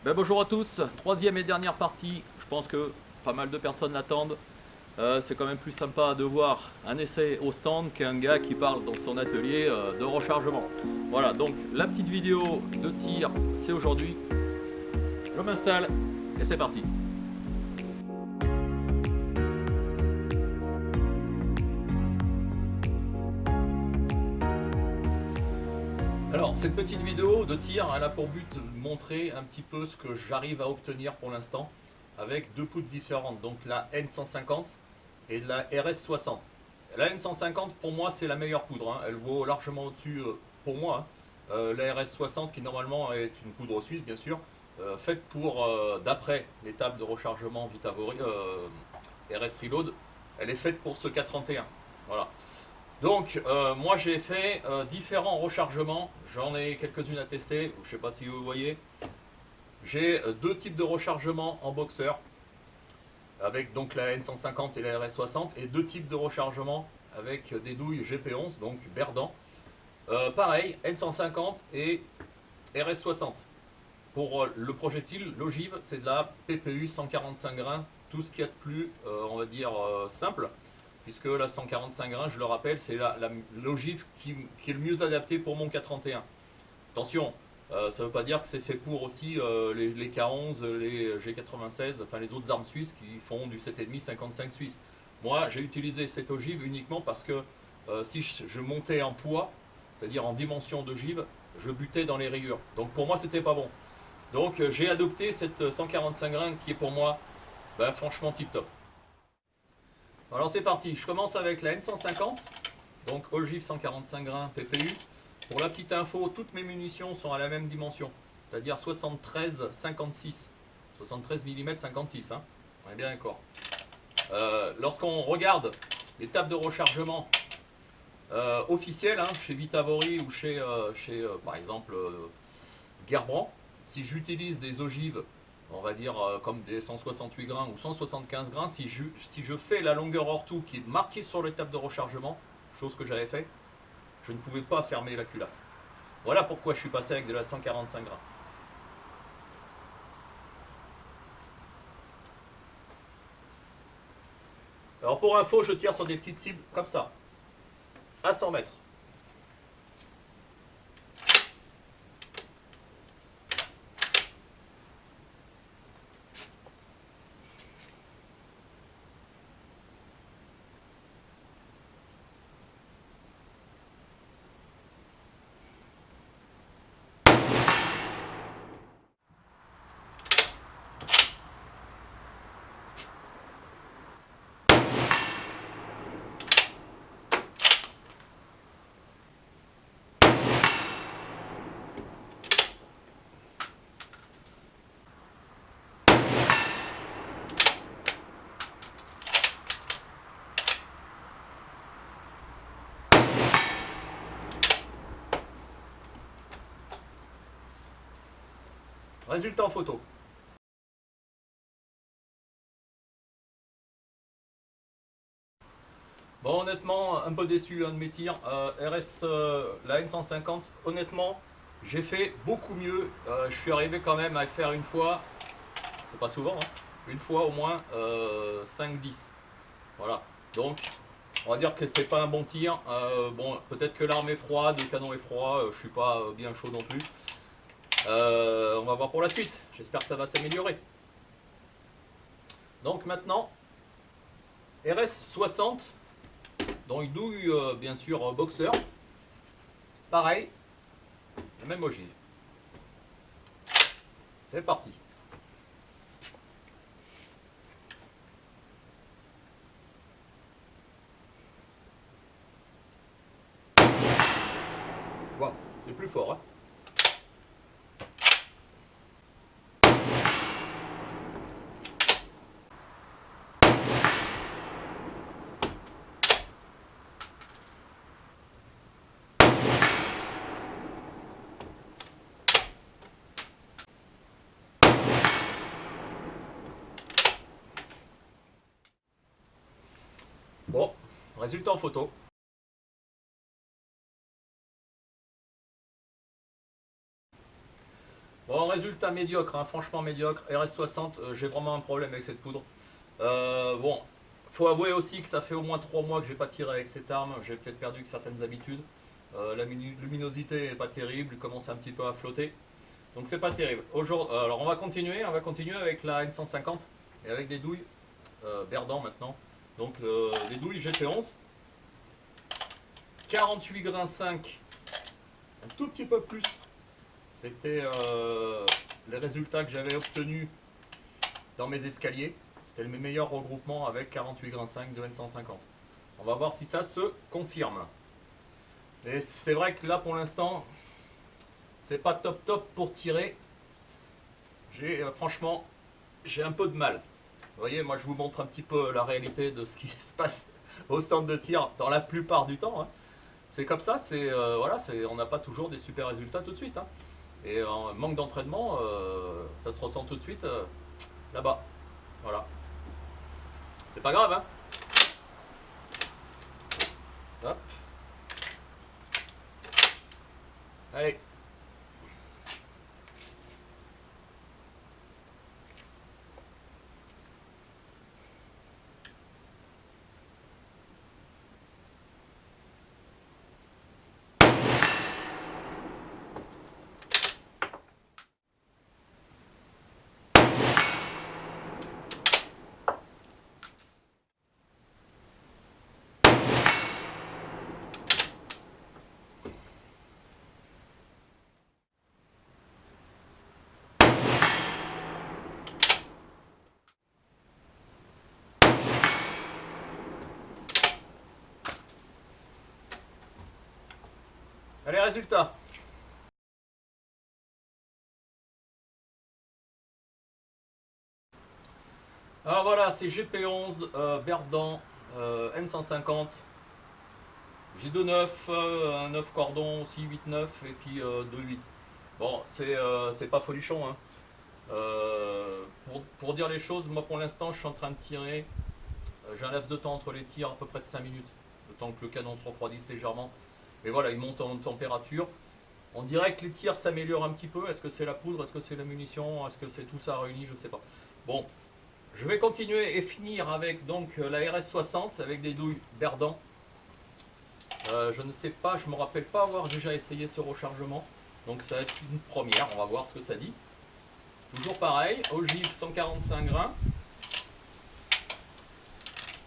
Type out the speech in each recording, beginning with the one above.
Bonjour à tous, troisième et dernière partie. Je pense que pas mal de personnes l'attendent. C'est quand même plus sympa de voir un essai au stand qu'un gars qui parle dans son atelier de rechargement. Voilà, donc la petite vidéo de tir, c'est aujourd'hui. Je m'installe et c'est parti. Alors, cette petite vidéo de tir, elle a pour but de montrer un petit peu ce que j'arrive à obtenir pour l'instant avec deux poudres différentes, donc la N150 et de la RS60. La N150, pour moi, c'est la meilleure poudre, hein. Elle vaut largement au-dessus pour moi, hein. La RS60, qui normalement est une poudre suisse, bien sûr, faite pour, d'après les tables de rechargement Vitavory, RS Reload, elle est faite pour ce K31. Voilà. Donc, moi j'ai fait différents rechargements, j'en ai quelques-unes à tester, je ne sais pas si vous voyez. J'ai deux types de rechargement en boxeur, avec donc la N150 et la RS60, et deux types de rechargement avec des douilles GP11, donc Berdan. Pareil, N150 et RS60. Pour le projectile, l'ogive, c'est de la PPU 145 grains, tout ce qu'il y a de plus, on va dire, simple. Puisque la 145 grains, je le rappelle, c'est l'ogive qui est le mieux adapté pour mon K31. Attention, ça ne veut pas dire que c'est fait pour aussi les K11, les G96, enfin les autres armes suisses qui font du 7,5 55 suisse. Moi, j'ai utilisé cette ogive uniquement parce que si je montais en poids, c'est-à-dire en dimension d'ogive, je butais dans les rayures. Donc pour moi, c'était pas bon. Donc j'ai adopté cette 145 grains qui est pour moi franchement tip top. Alors c'est parti, je commence avec la N150, donc ogive 145 grains PPU. Pour la petite info, toutes mes munitions sont à la même dimension, c'est-à-dire 73-56, 73 mm 56, hein. On est bien d'accord. Lorsqu'on regarde les tables de rechargement officielles, hein, chez Vitavory ou chez par exemple Gerbrand, si j'utilise des ogives, on va dire comme des 168 grains ou 175 grains, si je fais la longueur hors tout qui est marquée sur les tables de rechargement, chose que j'avais fait, je ne pouvais pas fermer la culasse. Voilà pourquoi je suis passé avec de la 145 grains. Alors pour info, je tire sur des petites cibles comme ça, à 100 mètres. Résultat en photo. Bon, honnêtement, un peu déçu de mes tirs. La N150, honnêtement, j'ai fait beaucoup mieux. Je suis arrivé quand même à faire une fois, c'est pas souvent, hein, une fois au moins 5-10. Voilà. Donc, on va dire que c'est pas un bon tir. Bon, peut-être que l'arme est froide, le canon est froid, je suis pas bien chaud non plus. On va voir pour la suite. J'espère que ça va s'améliorer. Donc maintenant, RS60, dont une douille bien sûr boxeur. Pareil, la même ogive. C'est parti. Wow, c'est plus fort, hein. Bon, résultat en photo. Bon, résultat résultat médiocre, hein, franchement médiocre. RS60, j'ai vraiment un problème avec cette poudre. Bon, faut avouer aussi que ça fait au moins 3 mois que j'ai pas tiré avec cette arme. J'ai peut-être perdu certaines habitudes. La luminosité est pas terrible, il commence un petit peu à flotter. Donc c'est pas terrible. Alors on va continuer avec la N150 et avec des douilles Berdan maintenant. Donc des douilles GP11. 48 grains 5, un tout petit peu plus. C'était les résultats que j'avais obtenus dans mes escaliers. C'était mes meilleurs regroupements avec 48 grains 5 de N150. On va voir si ça se confirme. Et c'est vrai que là pour l'instant, c'est pas top pour tirer. Franchement, j'ai un peu de mal. Vous voyez, moi je vous montre un petit peu la réalité de ce qui se passe au stand de tir dans la plupart du temps. Hein. C'est comme ça, voilà, on n'a pas toujours des super résultats tout de suite. Hein. Et en manque d'entraînement, ça se ressent tout de suite là-bas. Voilà. C'est pas grave, hein. Hop. Allez. Allez, résultat. Alors voilà, c'est GP11, Berdan, N150. J'ai 2,9, un 9 cordon aussi, 8,9 et puis 2,8. Bon, c'est pas folichon. Hein. Pour dire les choses, moi pour l'instant je suis en train de tirer. J'ai un laps de temps entre les tirs à peu près de 5 minutes. Le temps que le canon se refroidisse légèrement. Mais voilà, il monte en température. On dirait que les tirs s'améliorent un petit peu. Est-ce que c'est la poudre? Est-ce que c'est la munition? Est-ce que c'est tout ça réuni? Je sais pas. Bon, je vais continuer et finir avec donc la RS60 avec des douilles Berdan. Je ne sais pas, je me rappelle pas avoir déjà essayé ce rechargement. Donc ça va être une première, on va voir ce que ça dit. Toujours pareil, ogive 145 grains.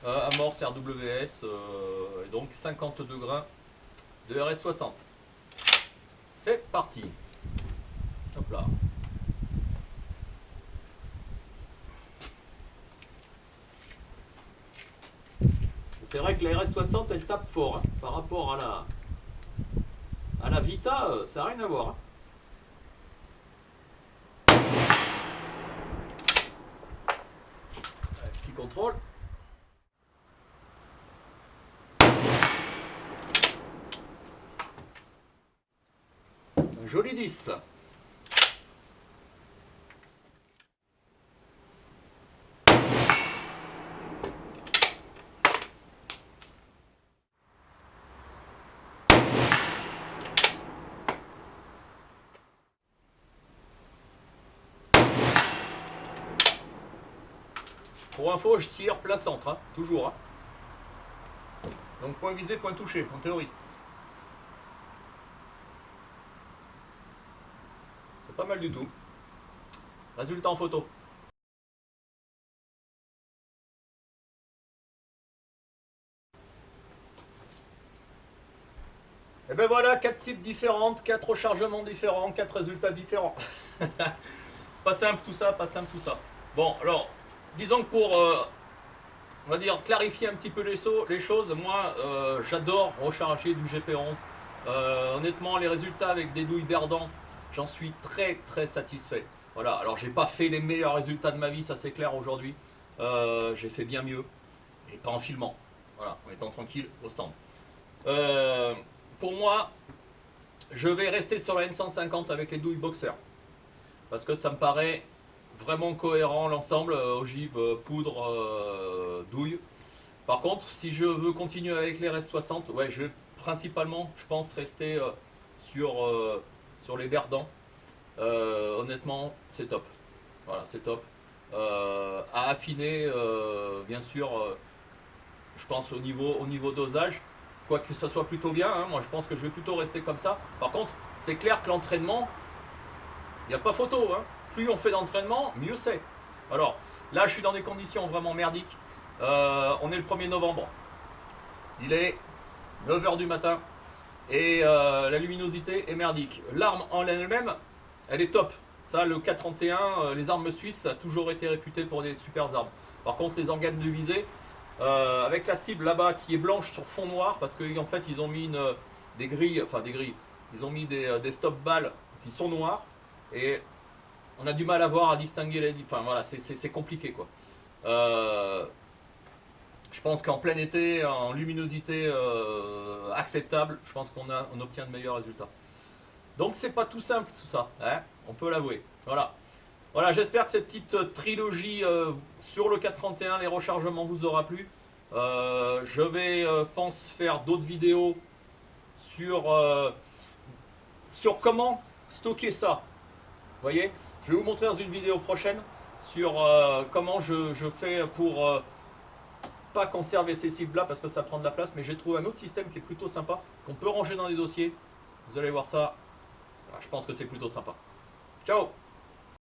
Amorce RWS, et donc 52 grains de RS60. C'est parti. Hop là. C'est vrai que la RS60 elle tape fort hein, par rapport à la Vita, ça n'a rien à voir. Hein. Petit contrôle. Un joli 10. Pour info, je tire plein centre, hein, toujours. Hein. Donc point visé, point touché, en théorie. C'est pas mal du tout. Résultat en photo. Et ben voilà, 4 cibles différentes, 4 rechargements différents, 4 résultats différents. Pas simple tout ça, pas simple tout ça. Bon, alors, disons que pour, on va dire, clarifier un petit peu les choses, moi, j'adore recharger du GP11. Honnêtement, les résultats avec des douilles Berdan, j'en suis très satisfait. Voilà, alors j'ai pas fait les meilleurs résultats de ma vie, ça c'est clair aujourd'hui. J'ai fait bien mieux, et pas en filmant. Voilà, en étant tranquille au stand. Pour moi, je vais rester sur la N150 avec les douilles Boxer. Parce que ça me paraît vraiment cohérent l'ensemble, ogive, poudre, douille. Par contre, si je veux continuer avec les RS60, ouais, je vais principalement, je pense, rester sur les Berdan. honnêtement, c'est top. Voilà, c'est top. À affiner, bien sûr, je pense au niveau dosage, quoique ça soit plutôt bien. Hein, moi, je pense que je vais plutôt rester comme ça. Par contre, c'est clair que l'entraînement, il n'y a pas photo. Hein. Plus on fait d'entraînement, mieux c'est. Alors, là, je suis dans des conditions vraiment merdiques. On est le 1er novembre. Il est 9 h du matin. Et la luminosité est merdique. L'arme en elle-même, elle est top. Ça, le K31, les armes suisses, ça a toujours été réputé pour des super armes. Par contre, les organes de visée, avec la cible là-bas qui est blanche sur fond noir, parce qu'en fait, ils ont mis des grilles, ils ont mis des stop balles qui sont noirs, et on a du mal à voir, à distinguer les. Enfin voilà, c'est compliqué quoi. Je pense qu'en plein été, en luminosité acceptable, je pense on obtient de meilleurs résultats. Donc c'est pas tout simple tout ça, hein, on peut l'avouer. Voilà. Voilà, j'espère que cette petite trilogie sur le 431, les rechargements, vous aura plu. Je vais, pense, faire d'autres vidéos sur comment stocker ça. Vous voyez, je vais vous montrer dans une vidéo prochaine sur comment je fais pour pas conserver ces cibles là parce que ça prend de la place, mais j'ai trouvé un autre système qui est plutôt sympa, qu'on peut ranger dans des dossiers. Vous allez voir ça, je pense que c'est plutôt sympa. Ciao!